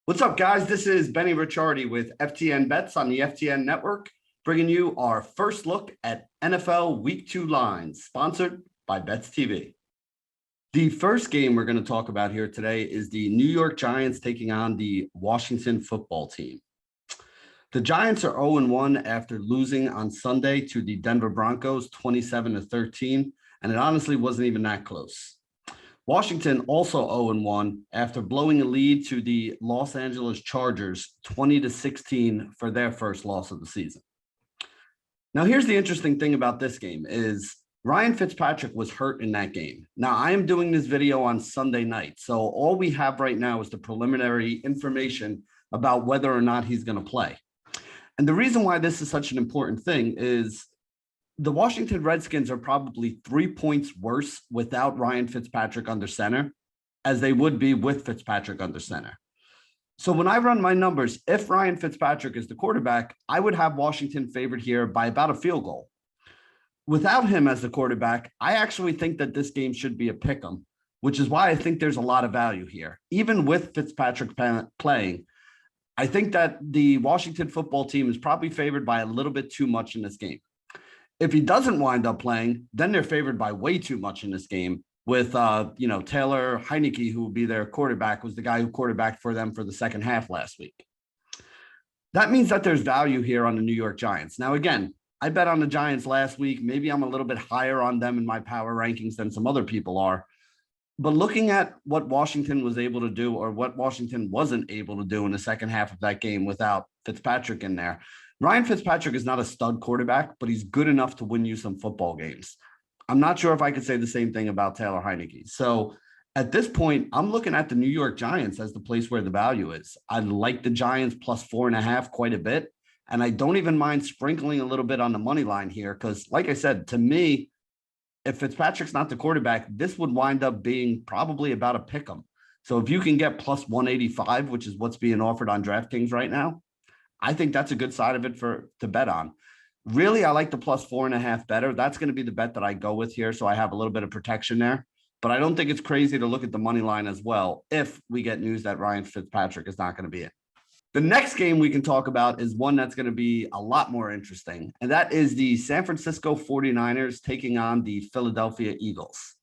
What's up, guys? This is Benny Ricciardi with FTN Bets on the FTN Network, bringing you our first look at NFL Week 2 lines, sponsored by Bets TV. The first game we're going to talk about here today is the New York Giants taking on the Washington football team. The Giants are 0-1 after losing on Sunday to the Denver Broncos 27-13, and it honestly wasn't even that close. Washington also 0-1 after blowing a lead to the Los Angeles Chargers 20-16 for their first loss of the season. Now, here's the interesting thing about this game is Ryan Fitzpatrick was hurt in that game. Now, I am doing this video on Sunday night, so all we have right now is the preliminary information about whether or not he's going to play. And the reason why this is such an important thing is the Washington Redskins are probably 3 points worse without Ryan Fitzpatrick under center as they would be with Fitzpatrick under center. So when I run my numbers, if Ryan Fitzpatrick is the quarterback, I would have Washington favored here by about a field goal. Without him as the quarterback, I actually think that this game should be a pick 'em, which is why I think there's a lot of value here. Even with Fitzpatrick playing, I think that the Washington football team is probably favored by a little bit too much in this game. If he doesn't wind up playing, then they're favored by way too much in this game with, Taylor Heinicke, who will be their quarterback, was the guy who quarterbacked for them for the second half last week. That means that there's value here on the New York Giants. Now, again, I bet on the Giants last week. Maybe I'm a little bit higher on them in my power rankings than some other people are. But looking at what Washington was able to do or what Washington wasn't able to do in the second half of that game without Fitzpatrick in there, Ryan Fitzpatrick is not a stud quarterback, but he's good enough to win you some football games. I'm not sure if I could say the same thing about Taylor Heinicke. So at this point, I'm looking at the New York Giants as the place where the value is. I like the Giants plus 4.5 quite a bit. And I don't even mind sprinkling a little bit on the money line here because, like I said, to me, if Fitzpatrick's not the quarterback, this would wind up being probably about a pick 'em. So if you can get plus 185, which is what's being offered on DraftKings right now, I think that's a good side of it to bet on. Really, I like the plus 4.5 better. That's going to be the bet that I go with here. So I have a little bit of protection there, but I don't think it's crazy to look at the money line as well if we get news that Ryan Fitzpatrick is not going to be in. The next game we can talk about is one that's going to be a lot more interesting, and that is the San Francisco 49ers taking on the Philadelphia Eagles.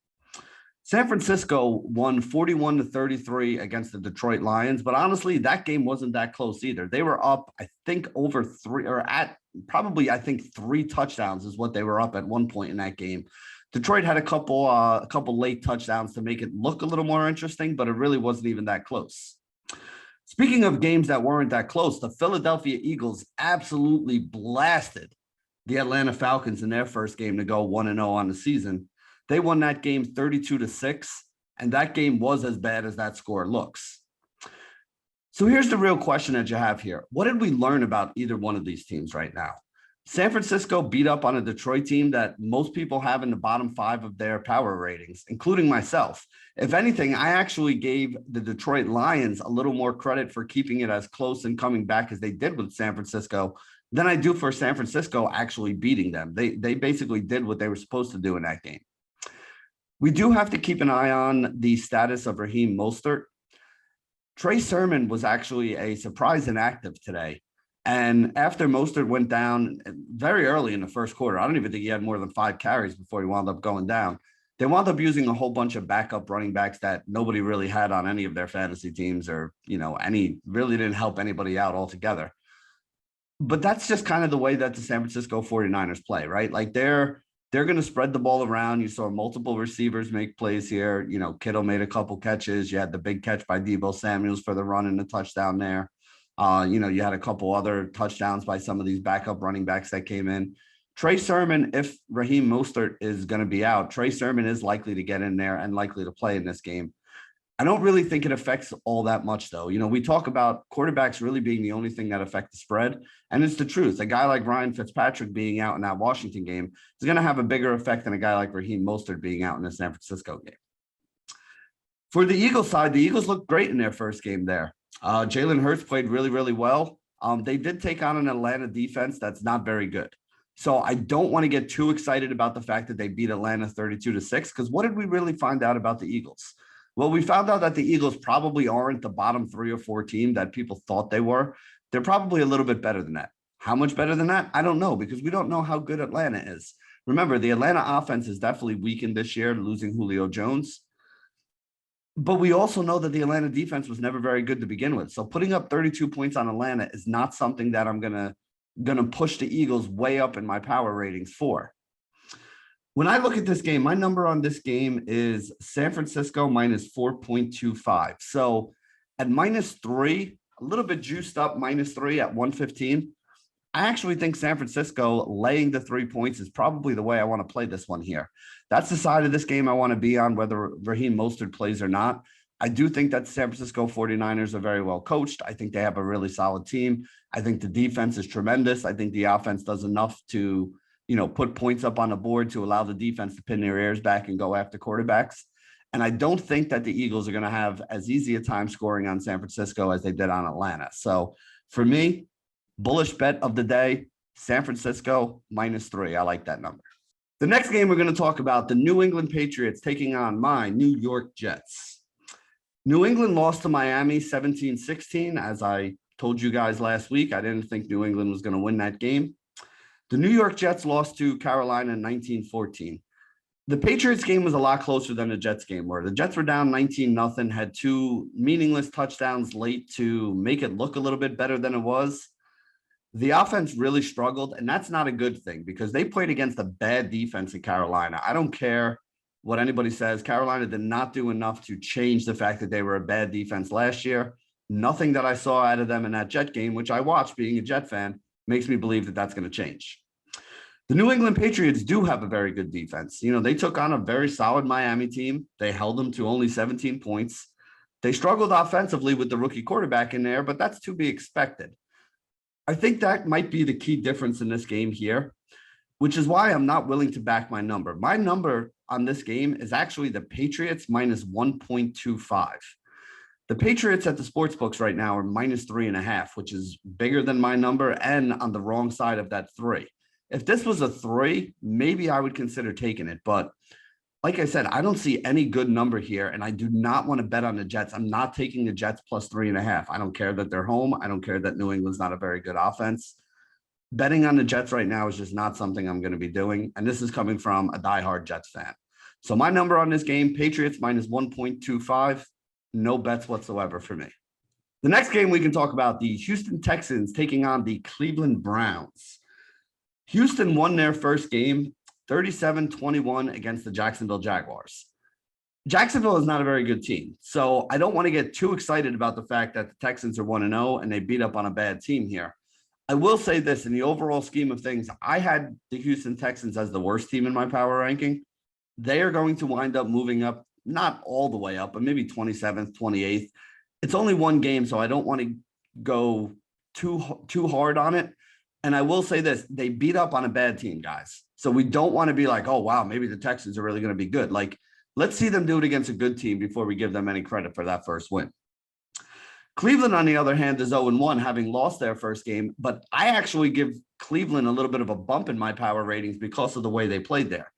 San Francisco won 41-33 against the Detroit Lions, but honestly, that game wasn't that close either. They were up, I think, over three, or at probably, I think, 3 touchdowns is what they were up at one point in that game. Detroit had a couple late touchdowns to make it look a little more interesting, but it really wasn't even that close. Speaking of games that weren't that close, the Philadelphia Eagles absolutely blasted the Atlanta Falcons in their first game to go 1-0 on the season. They won that game 32-6, and that game was as bad as that score looks. So here's the real question that you have here. What did we learn about either one of these teams right now? San Francisco beat up on a Detroit team that most people have in the bottom 5 of their power ratings, including myself. If anything, I actually gave the Detroit Lions a little more credit for keeping it as close and coming back as they did with San Francisco than I do for San Francisco actually beating them. They basically did what they were supposed to do in that game. We do have to keep an eye on the status of Raheem Mostert. Trey Sermon was actually a surprise inactive today. And after Mostert went down very early in the first quarter, I don't even think he had more than 5 carries before he wound up going down. They wound up using a whole bunch of backup running backs that nobody really had on any of their fantasy teams or, really didn't help anybody out altogether. But that's just kind of the way that the San Francisco 49ers play, right? Like they're going to spread the ball around. You saw multiple receivers make plays here. Kittle made a couple catches. You had the big catch by Deebo Samuels for the run and the touchdown there. You had a couple other touchdowns by some of these backup running backs that came in. Trey Sermon, if Raheem Mostert is going to be out, Trey Sermon is likely to get in there and likely to play in this game. I don't really think it affects all that much, though. We talk about quarterbacks really being the only thing that affect the spread, and it's the truth. A guy like Ryan Fitzpatrick being out in that Washington game is going to have a bigger effect than a guy like Raheem Mostert being out in the San Francisco game. For the Eagles side, the Eagles looked great in their first game there. Jalen Hurts played really, really well. They did take on an Atlanta defense that's not very good. So I don't want to get too excited about the fact that they beat Atlanta 32-6, because what did we really find out about the Eagles? Well, we found out that the Eagles probably aren't the bottom 3 or 4 team that people thought they were. They're probably a little bit better than that. How much better than that? I don't know, because we don't know how good Atlanta is. Remember, the Atlanta offense is definitely weakened this year, losing Julio Jones. But we also know that the Atlanta defense was never very good to begin with. So putting up 32 points on Atlanta is not something that I'm gonna push the Eagles way up in my power ratings for. When I look at this game, my number on this game is San Francisco minus 4.25. So at -3, a little bit juiced up -3 at 115. I actually think San Francisco laying the 3 points is probably the way I want to play this one here. That's the side of this game I want to be on, whether Raheem Mostert plays or not. I do think that San Francisco 49ers are very well coached. I think they have a really solid team. I think the defense is tremendous. I think the offense does enough to, put points up on the board to allow the defense to pin their ears back and go after quarterbacks. And I don't think that the Eagles are going to have as easy a time scoring on San Francisco as they did on Atlanta. So for me, bullish bet of the day, San Francisco -3. I like that number. The next game we're going to talk about, the New England Patriots taking on my New York Jets. New England lost to Miami 17-16. As I told you guys last week, I didn't think New England was going to win that game. The New York Jets lost to Carolina 19-14. The Patriots game was a lot closer than the Jets game were. The Jets were down 19-0, had 2 meaningless touchdowns late to make it look a little bit better than it was. The offense really struggled, and that's not a good thing because they played against a bad defense in Carolina. I don't care what anybody says. Carolina did not do enough to change the fact that they were a bad defense last year. Nothing that I saw out of them in that Jet game, which I watched being a Jet fan, makes me believe that that's going to change. The New England Patriots do have a very good defense. They took on a very solid Miami team. They held them to only 17 points. They struggled offensively with the rookie quarterback in there, but that's to be expected. I think that might be the key difference in this game here, which is why I'm not willing to back my number. My number on this game is actually the Patriots -1.25. The Patriots at the sports books right now are -3.5, which is bigger than my number and on the wrong side of that 3. If this was a 3, maybe I would consider taking it. But like I said, I don't see any good number here, and I do not want to bet on the Jets. I'm not taking the Jets +3.5. I don't care that they're home. I don't care that New England's not a very good offense. Betting on the Jets right now is just not something I'm going to be doing, and this is coming from a diehard Jets fan. So my number on this game, Patriots -1.25, no bets whatsoever for me. The next game we can talk about, the Houston Texans taking on the Cleveland Browns. Houston won their first game 37-21 against the Jacksonville Jaguars. Jacksonville is not a very good team, so I don't want to get too excited about the fact that the Texans are 1-0 and they beat up on a bad team here. I will say this, in the overall scheme of things, I had the Houston Texans as the worst team in my power ranking. They are going to wind up moving up, not all the way up, but maybe 27th, 28th. It's only one game, so I don't want to go too hard on it. And I will say this, they beat up on a bad team, guys. So we don't want to be like, oh, wow, maybe the Texans are really going to be good. Like, let's see them do it against a good team before we give them any credit for that first win. Cleveland, on the other hand, is 0-1, having lost their first game. But I actually give Cleveland a little bit of a bump in my power ratings because of the way they played there.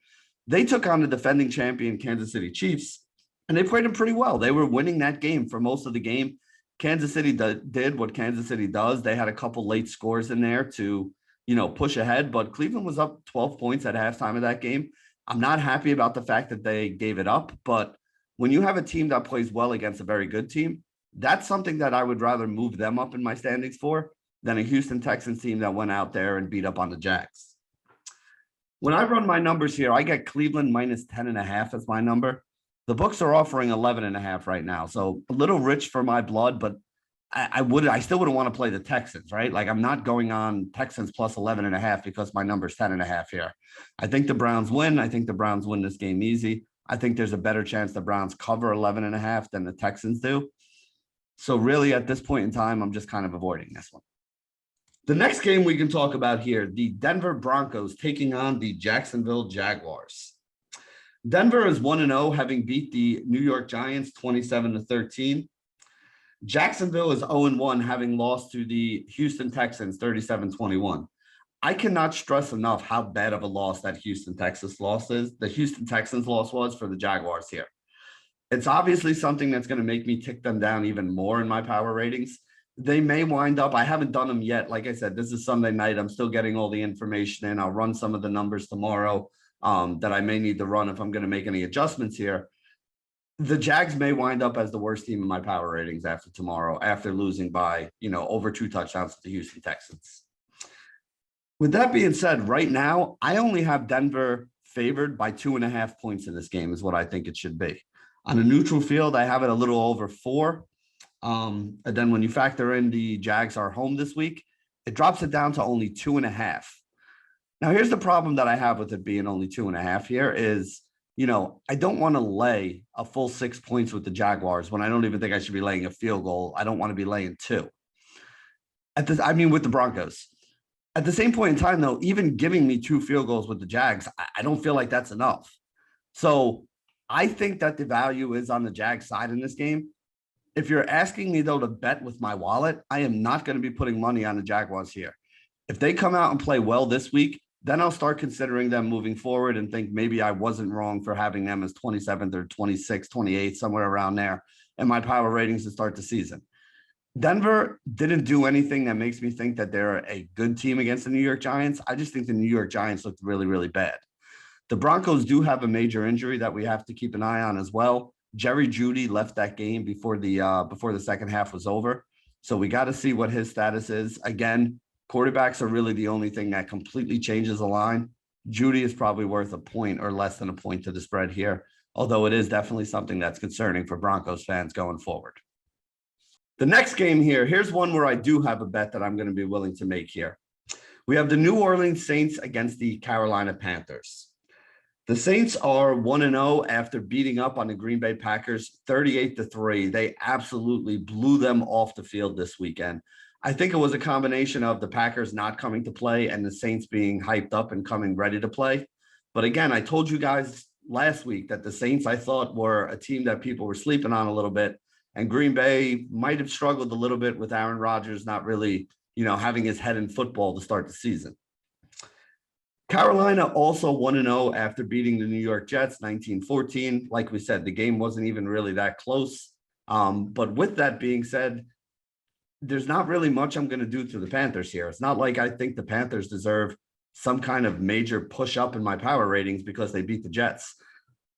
They took on the defending champion Kansas City Chiefs, and they played them pretty well. They were winning that game for most of the game. Kansas City did what Kansas City does. They had a couple late scores in there to, push ahead, but Cleveland was up 12 points at halftime of that game. I'm not happy about the fact that they gave it up, but when you have a team that plays well against a very good team, that's something that I would rather move them up in my standings for than a Houston Texans team that went out there and beat up on the Jags. When I run my numbers here, I get Cleveland -10.5 as my number. The books are offering 11.5 right now. So a little rich for my blood, but I still wouldn't want to play the Texans, right? Like, I'm not going on Texans +11.5 because my number's 10.5 here. I think the Browns win. I think the Browns win this game easy. I think there's a better chance the Browns cover 11.5 than the Texans do. So really at this point in time, I'm just kind of avoiding this one. The next game we can talk about here, the Denver Broncos taking on the Jacksonville Jaguars. Denver is 1-0, having beat the New York Giants 27-13. Jacksonville is 0-1, having lost to the Houston Texans 37-21. I cannot stress enough how bad of a loss that Houston Texans loss is. The Houston Texans loss was for the Jaguars here. It's obviously something that's going to make me tick them down even more in my power ratings. They may wind up, I haven't done them yet. Like I said, this is Sunday night. I'm still getting all the information in. I'll run some of the numbers tomorrow that I may need to run if I'm going to make any adjustments here. The Jags may wind up as the worst team in my power ratings after tomorrow, after losing by, over 2 touchdowns to the Houston Texans. With that being said, right now, I only have Denver favored by 2.5 points in this game is what I think it should be. On a neutral field, I have it a little over 4. And then when you factor in the Jags are home this week, it drops it down to only 2.5. Now, here's the problem that I have with it being only 2.5 here is, I don't want to lay a full 6 points with the Jaguars when I don't even think I should be laying a field goal. I don't want to be laying 2. With the Broncos. At the same point in time, though, even giving me 2 field goals with the Jags, I don't feel like that's enough. So I think that the value is on the Jags side in this game. If you're asking me, though, to bet with my wallet, I am not going to be putting money on the Jaguars here. If they come out and play well this week, then I'll start considering them moving forward and think maybe I wasn't wrong for having them as 27th or 26th, 28th, somewhere around there in my power ratings to start the season. Denver didn't do anything that makes me think that they're a good team against the New York Giants. I just think the New York Giants looked really, really bad. The Broncos do have a major injury that we have to keep an eye on as well. Jerry Jeudy left that game before the second half was over. So we got to see what his status is. Again, quarterbacks are really the only thing that completely changes the line. Jeudy is probably worth a point or less than a point to the spread here, although it is definitely something that's concerning for Broncos fans going forward. The next game here, here's one where I do have a bet that I'm going to be willing to make here. We have the New Orleans Saints against the Carolina Panthers. The Saints are 1-0 after beating up on the Green Bay Packers 38-3. They absolutely blew them off the field this weekend. I think it was a combination of the Packers not coming to play and the Saints being hyped up and coming ready to play. But again, I told you guys last week that the Saints, I thought, were a team that people were sleeping on a little bit. And Green Bay might have struggled a little bit with Aaron Rodgers not really, having his head in football to start the season. Carolina also 1-0 after beating the New York Jets 19-14. Like we said, the game wasn't even really that close. But with that being said, there's not really much I'm going to do to the Panthers here. It's not like I think the Panthers deserve some kind of major push up in my power ratings because they beat the Jets.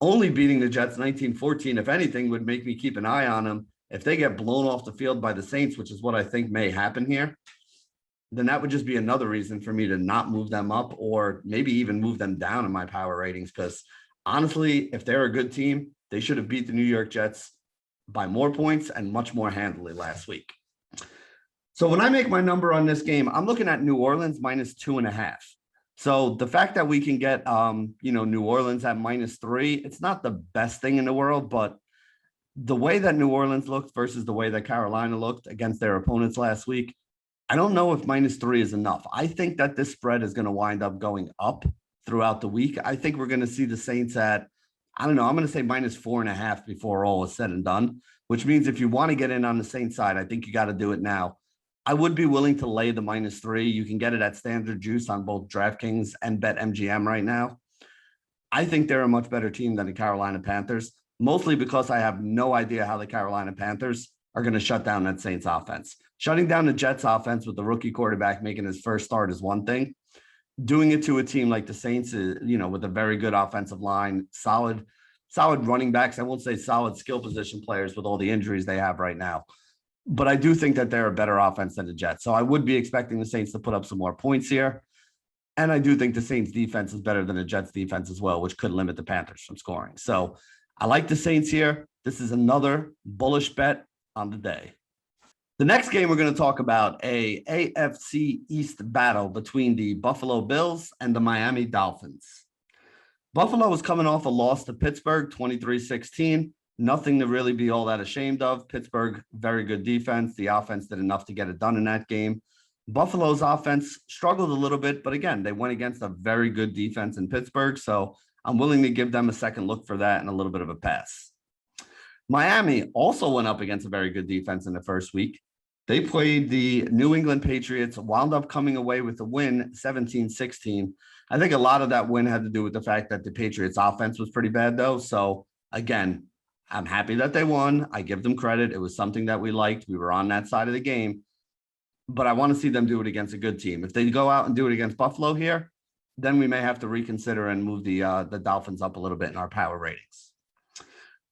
Only beating the Jets 19-14, if anything, would make me keep an eye on them. If they get blown off the field by the Saints, which is what I think may happen here, then that would just be another reason for me to not move them up or maybe even move them down in my power ratings. Because honestly, if they're a good team, they should have beat the New York Jets by more points and much more handily last week. So when I make my number on this game, I'm looking at New Orleans minus 2.5. So the fact that we can get, New Orleans at -3, it's not the best thing in the world, but the way that New Orleans looked versus the way that Carolina looked against their opponents last week, I don't know if -3 is enough. I think that this spread is going to wind up going up throughout the week. I think we're going to see the Saints at, I'm going to say -4.5 before all is said and done, which means if you want to get in on the Saints side, I think you got to do it now. I would be willing to lay the -3. You can get it at standard juice on both DraftKings and BetMGM right now. I think they're a much better team than the Carolina Panthers, mostly because I have no idea how the Carolina Panthers are going to shut down that Saints offense. Shutting down the Jets offense with the rookie quarterback making his first start is one thing. Doing it to a team like the Saints is, with a very good offensive line, solid running backs. I won't say solid skill position players with all the injuries they have right now. But I do think that they're a better offense than the Jets. So I would be expecting the Saints to put up some more points here. And I do think the Saints defense is better than the Jets defense as well, which could limit the Panthers from scoring. So I like the Saints here. This is another bullish bet on the day. The next game we're going to talk about, a AFC East battle between the Buffalo Bills and the Miami Dolphins. Buffalo was coming off a loss to Pittsburgh, 23-16. Nothing to really be all that ashamed of. Pittsburgh, very good defense. The offense did enough to get it done in that game. Buffalo's offense struggled a little bit, but again, they went against a very good defense in Pittsburgh. So I'm willing to give them a second look for that and a little bit of a pass. Miami also went up against a very good defense in the first week. They played the New England Patriots, wound up coming away with a win, 17-16. I think a lot of that win had to do with the fact that the Patriots offense was pretty bad though. So again, I'm happy that they won. I give them credit. It was something that we liked. We were on that side of the game, but I want to see them do it against a good team. If they go out and do it against Buffalo here, then we may have to reconsider and move the Dolphins up a little bit in our power ratings.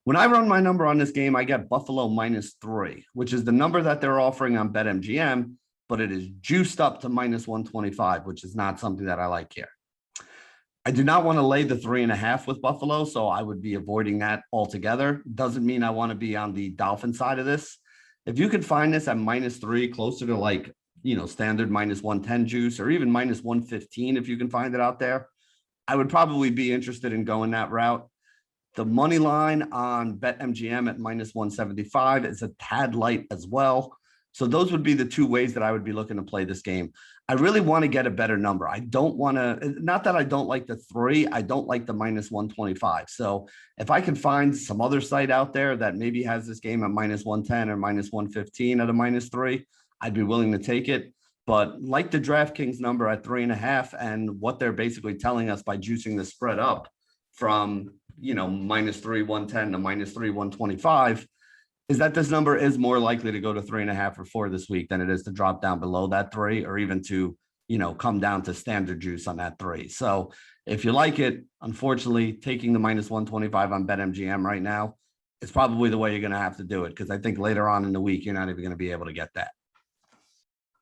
When I run my number on this game, I get Buffalo -3, which is the number that they're offering on BetMGM, but it is juiced up to -125, which is not something that I like here. I do not want to lay the 3.5 with Buffalo, so I would be avoiding that altogether. Doesn't mean I want to be on the Dolphin side of this. If you could find this at -3, closer to like, standard -110 juice, or even -115, if you can find it out there, I would probably be interested in going that route. The money line on BetMGM at -175 is a tad light as well. So those would be the two ways that I would be looking to play this game. I really want to get a better number. I don't want to, not that I don't like the 3, I don't like the -125. So if I can find some other site out there that maybe has this game at -110 or -115 at a -3, I'd be willing to take it. But like the DraftKings number at 3.5 and what they're basically telling us by juicing the spread up from, -3, 110 to -3, 125, is that this number is more likely to go to 3.5 or 4 this week than it is to drop down below that 3, or even to, come down to standard juice on that 3. So if you like it, unfortunately, taking the -125 on BetMGM right now is probably the way you're going to have to do it, because I think later on in the week, you're not even going to be able to get that.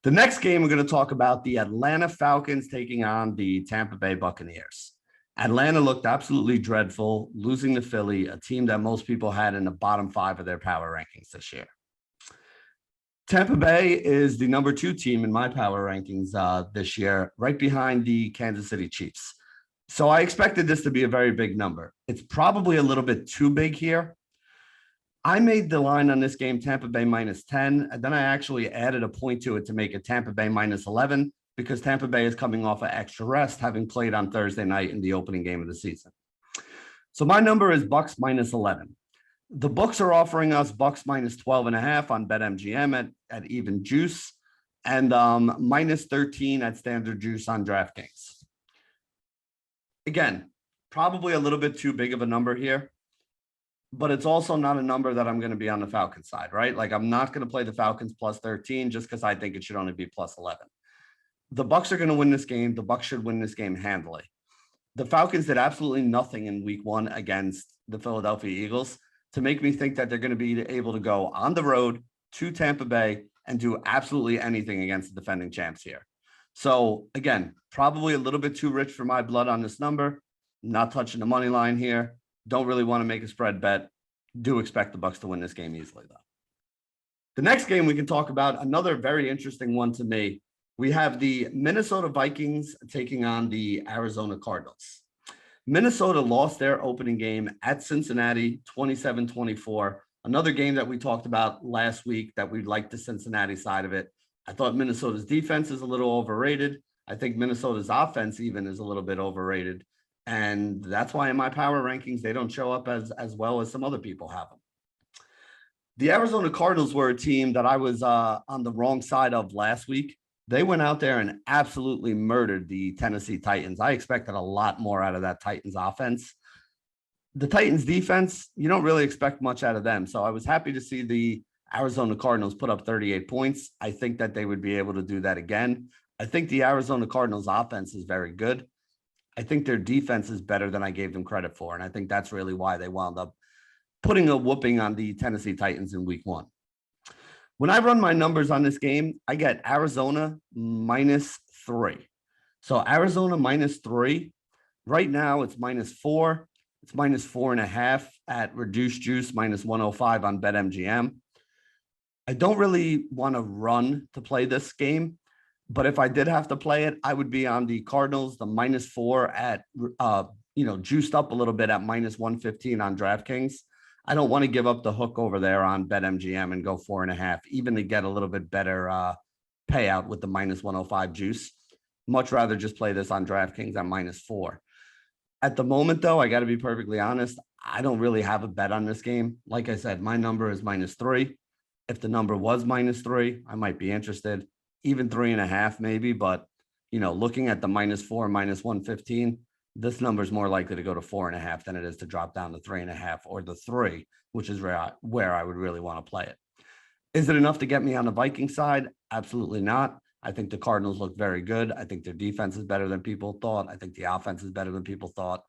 The next game, we're going to talk about the Atlanta Falcons taking on the Tampa Bay Buccaneers. Atlanta looked absolutely dreadful, losing to Philly, a team that most people had in the bottom 5 of their power rankings this year. Tampa Bay is the number 2 team in my power rankings this year, right behind the Kansas City Chiefs. So I expected this to be a very big number. It's probably a little bit too big here. I made the line on this game Tampa Bay -10, and then I actually added a point to it to make it Tampa Bay -11, because Tampa Bay is coming off an extra rest, having played on Thursday night in the opening game of the season. So my number is Bucks -11. The books are offering us Bucks -12.5 on BetMGM at even juice, and -13 at standard juice on DraftKings. Again, probably a little bit too big of a number here, but it's also not a number that I'm going to be on the Falcons side, right? Like, I'm not going to play the Falcons +13 just because I think it should only be +11. The Bucks are going to win this game. The Bucks should win this game handily. The Falcons did absolutely nothing in week 1 against the Philadelphia Eagles to make me think that they're going to be able to go on the road to Tampa Bay and do absolutely anything against the defending champs here. So again, probably a little bit too rich for my blood on this number. Not touching the money line here. Don't really want to make a spread bet. Do expect the Bucks to win this game easily, though. The next game we can talk about, another very interesting one to me. We have the Minnesota Vikings taking on the Arizona Cardinals. Minnesota lost their opening game at Cincinnati, 27-24. Another game that we talked about last week that we liked the Cincinnati side of it. I thought Minnesota's defense is a little overrated. I think Minnesota's offense even is a little bit overrated. And that's why in my power rankings, they don't show up as well as some other people have them. The Arizona Cardinals were a team that I was on the wrong side of last week. They went out there and absolutely murdered the Tennessee Titans. I expected a lot more out of that Titans offense. The Titans defense, you don't really expect much out of them. So I was happy to see the Arizona Cardinals put up 38 points. I think that they would be able to do that again. I think the Arizona Cardinals offense is very good. I think their defense is better than I gave them credit for. And I think that's really why they wound up putting a whooping on the Tennessee Titans in week 1. When I run my numbers on this game, I get Arizona -3. So Arizona -3. Right now, it's -4. It's -4.5 at reduced juice, -105 on BetMGM. I don't really want to run to play this game, but if I did have to play it, I would be on the Cardinals, the -4 at, juiced up a little bit at -115 on DraftKings. I don't want to give up the hook over there on BetMGM and go 4.5, even to get a little bit better payout with the -105 juice. Much rather just play this on DraftKings at -4. At the moment, though, I got to be perfectly honest, I don't really have a bet on this game. Like I said, my number is -3. If the number was -3, I might be interested. Even 3.5 maybe, but looking at the -4, -115, This number is more likely to go to 4.5 than it is to drop down to 3.5 or the 3, which is where I would really want to play it. Is it enough to get me on the Viking side? Absolutely not. I think the Cardinals look very good. I think their defense is better than people thought. I think the offense is better than people thought.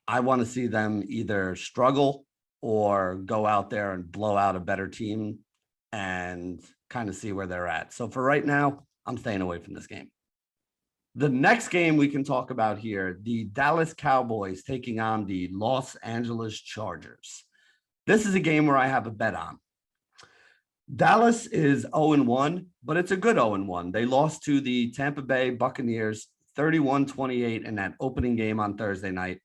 I want to see them either struggle or go out there and blow out a better team and kind of see where they're at. So for right now, I'm staying away from this game. The next game we can talk about here, the Dallas Cowboys taking on the Los Angeles Chargers. This is a game where I have a bet on. Dallas is 0-1, but it's a good 0-1. They lost to the Tampa Bay Buccaneers 31-28 in that opening game on Thursday night.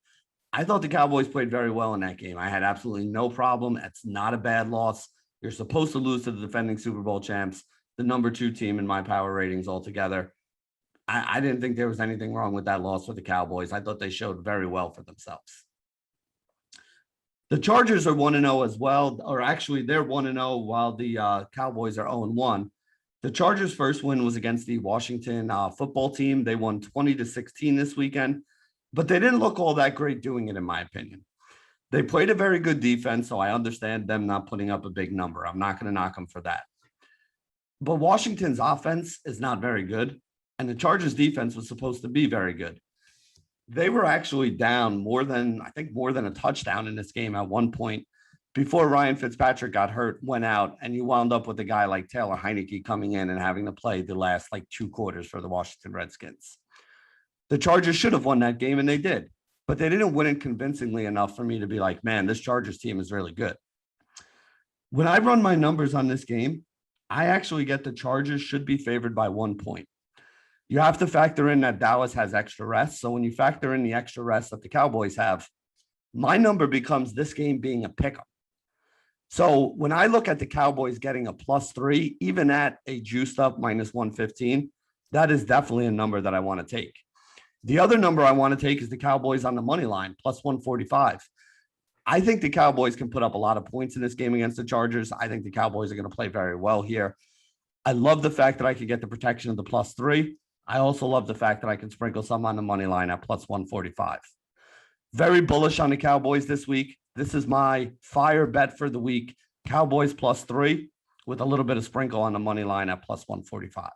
I thought the Cowboys played very well in that game. I had absolutely no problem. It's not a bad loss. You're supposed to lose to the defending Super Bowl champs, the number 2 team in my power ratings altogether. I didn't think there was anything wrong with that loss for the Cowboys. I thought they showed very well for themselves. The Chargers are 1-0 as well, or actually they're 1-0 while the Cowboys are 0-1. The Chargers' first win was against the Washington football team. They won 20-16 this weekend, but they didn't look all that great doing it, in my opinion. They played a very good defense, so I understand them not putting up a big number. I'm not going to knock them for that. But Washington's offense is not very good, and the Chargers' defense was supposed to be very good. They were actually down more than a touchdown in this game at one point before Ryan Fitzpatrick got hurt, went out, and you wound up with a guy like Taylor Heineke coming in and having to play the last 2 quarters for the Washington Redskins. The Chargers should have won that game, and they did, but they didn't win it convincingly enough for me to be like, man, this Chargers team is really good. When I run my numbers on this game, I actually get the Chargers should be favored by 1 point. You have to factor in that Dallas has extra rest. So when you factor in the extra rest that the Cowboys have, my number becomes this game being a pick-up. So when I look at the Cowboys getting a +3, even at a juiced up -115, that is definitely a number that I want to take. The other number I want to take is the Cowboys on the money line, +145. I think the Cowboys can put up a lot of points in this game against the Chargers. I think the Cowboys are going to play very well here. I love the fact that I could get the protection of the +3. I also love the fact that I can sprinkle some on the money line at +145. Very bullish on the Cowboys this week. This is my fire bet for the week. Cowboys +3 with a little bit of sprinkle on the money line at +145.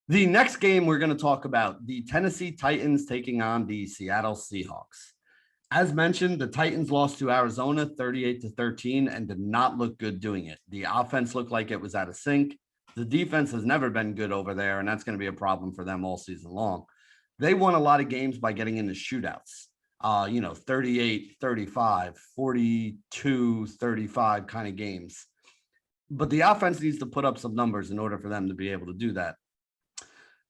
The next game we're going to talk about, the Tennessee Titans taking on the Seattle Seahawks. As mentioned, the Titans lost to Arizona 38-13 and did not look good doing it. The offense looked like it was out of sync. The defense has never been good over there, and that's going to be a problem for them all season long. They won a lot of games by getting into shootouts, 38-35, 42-35 kind of games. But the offense needs to put up some numbers in order for them to be able to do that.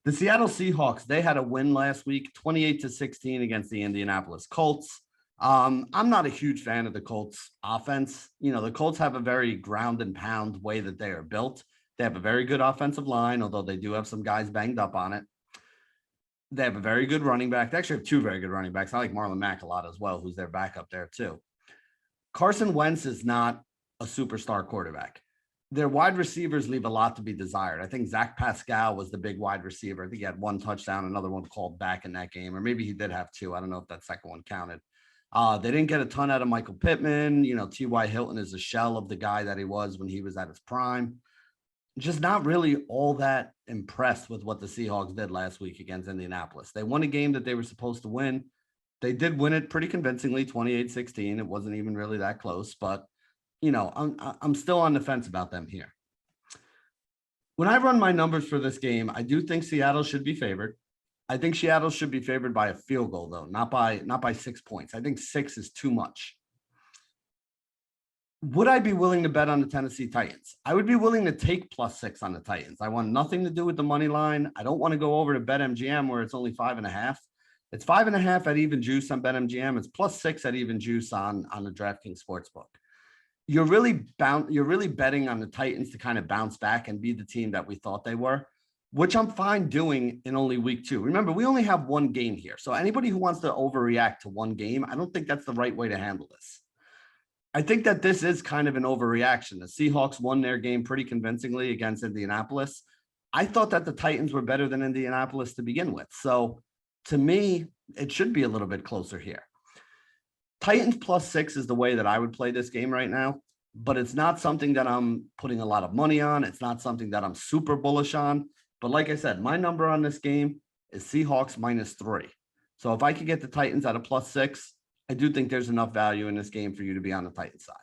The Seattle Seahawks, they had a win last week, 28-16 against the Indianapolis Colts. I'm not a huge fan of the Colts offense. The Colts have a very ground and pound way that they are built. They have a very good offensive line, although they do have some guys banged up on it. They have a very good running back. They actually have 2 very good running backs. I like Marlon Mack a lot as well, who's their backup there too. Carson Wentz is not a superstar quarterback. Their wide receivers leave a lot to be desired. I think Zach Pascal was the big wide receiver. I think he had 1 touchdown, another one called back in that game, or maybe he did have 2. I don't know if that second one counted. They didn't get a ton out of Michael Pittman. T.Y. Hilton is a shell of the guy that he was when he was at his prime. Just not really all that impressed with what the Seahawks did last week against Indianapolis. They won a game that they were supposed to win. They did win it pretty convincingly, 28-16. It wasn't even really that close, but I'm still on the fence about them here. When I run my numbers for this game, I do think Seattle should be favored. I think Seattle should be favored by a field goal, though, not by 6 points. I think 6 is too much. Would I be willing to bet on the Tennessee Titans? I would be willing to take +6 on the Titans. I want nothing to do with the money line. I don't want to go over to BetMGM where it's only 5.5. It's 5.5 at even juice on BetMGM. It's +6 at even juice on the DraftKings Sportsbook. You're really betting on the Titans to kind of bounce back and be the team that we thought they were, which I'm fine doing in only week 2. Remember, we only have 1 game here. So anybody who wants to overreact to 1 game, I don't think that's the right way to handle this. I think that this is kind of an overreaction. The Seahawks won their game pretty convincingly against Indianapolis. I thought that the Titans were better than Indianapolis to begin with. So To me, it should be a little bit closer here. Titans +6 is the way that I would play this game right now, but it's not something that I'm putting a lot of money on. It's not something that I'm super bullish on. But like I said, my number on this game is Seahawks -3. So if I could get the Titans at a +6, I do think there's enough value in this game for you to be on the Titans side.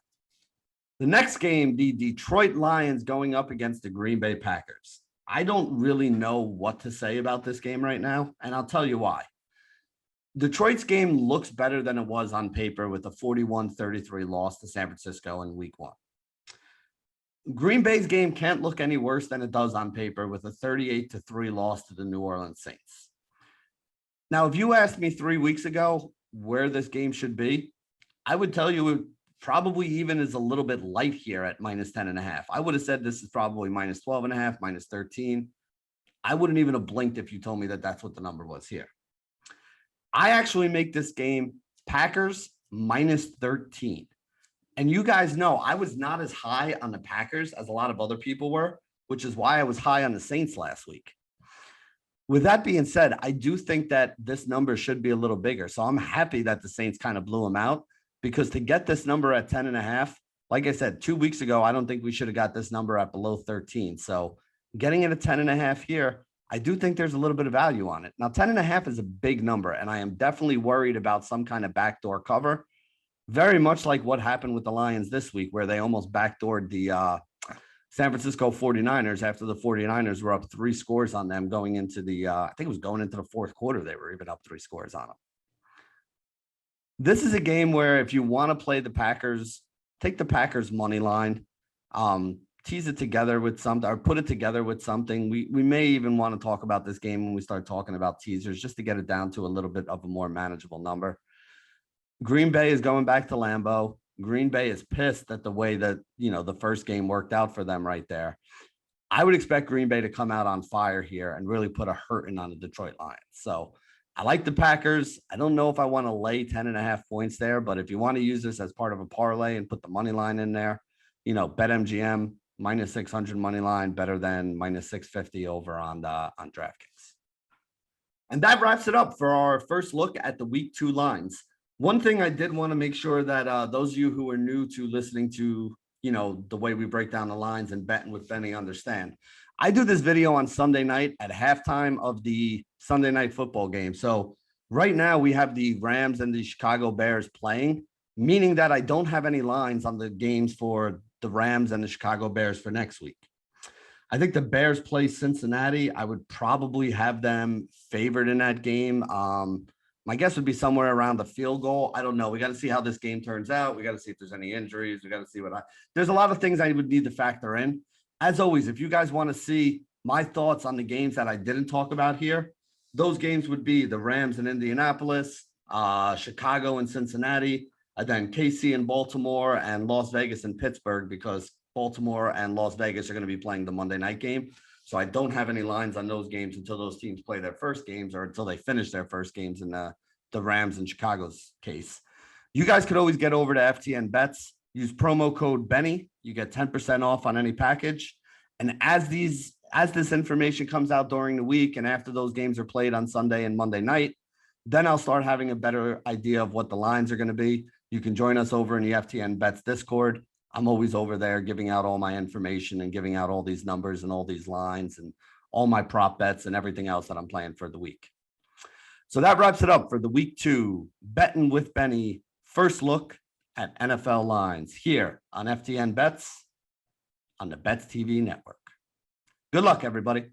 The next game, the Detroit Lions going up against the Green Bay Packers. I don't really know what to say about this game right now, and I'll tell you why. Detroit's game looks better than it was on paper with a 41-33 loss to San Francisco in week 1. Green Bay's game can't look any worse than it does on paper with a 38-3 loss to the New Orleans Saints. Now, if you asked me 3 weeks ago where this game should be, I would tell you it probably even is a little bit light here at -10.5. I would have said this is probably -12.5, -13. I wouldn't even have blinked if you told me that that's what the number was here. I actually make this game Packers -13. And you guys know I was not as high on the Packers as a lot of other people were, which is why I was high on the Saints last week. With that being said, I do think that this number should be a little bigger. So I'm happy that the Saints kind of blew them out, because to get this number at 10.5, like I said, 2 weeks ago, I don't think we should have got this number at below 13. So getting it at 10.5 here, I do think there's a little bit of value on it. Now, 10.5 is a big number, and I am definitely worried about some kind of backdoor cover, very much like what happened with the Lions this week, where they almost backdoored the San Francisco 49ers after the 49ers were up 3 scores on them going into the, I think it was going into the 4th quarter, they were even up 3 scores on them. This is a game where if you want to play the Packers, take the Packers money line, tease it together with something, or put it together with something. We may even want to talk about this game when we start talking about teasers, just to get it down to a little bit of a more manageable number. Green Bay is going back to Lambeau. Green Bay is pissed at the way that, the first game worked out for them right there. I would expect Green Bay to come out on fire here and really put a hurting on the Detroit Lions. So I like the Packers. I don't know if I want to lay 10.5 points there, but if you want to use this as part of a parlay and put the money line in there, BetMGM -600 money line, better than -650 over on DraftKings. And that wraps it up for our first look at the week 2 lines. One thing I did want to make sure that those of you who are new to listening to, the way we break down the lines and betting with Benny understand. I do this video on Sunday night at halftime of the Sunday night football game. So right now we have the Rams and the Chicago Bears playing, meaning that I don't have any lines on the games for the Rams and the Chicago Bears for next week. I think the Bears play Cincinnati. I would probably have them favored in that game. My guess would be somewhere around the field goal. I don't know. We got to see how this game turns out. We got to see if there's any injuries. We got to see there's a lot of things I would need to factor in. As always, if you guys want to see my thoughts on the games that I didn't talk about here, those games would be the Rams in Indianapolis, Chicago and Cincinnati, and then KC in Baltimore, and Las Vegas and Pittsburgh, because Baltimore and Las Vegas are going to be playing the Monday night game. So I don't have any lines on those games until those teams play their first games, or until they finish their first games in the Rams and Chicago's case. You guys could always get over to FTN Bets, use promo code Benny. You get 10% off on any package. And as this information comes out during the week and after those games are played on Sunday and Monday night, then I'll start having a better idea of what the lines are going to be. You can join us over in the FTN Bets Discord. I'm always over there giving out all my information and giving out all these numbers and all these lines and all my prop bets and everything else that I'm playing for the week. So that wraps it up for the week 2 Betting with Benny first look at NFL lines here on FTN Bets on the Bets TV network. Good luck, everybody.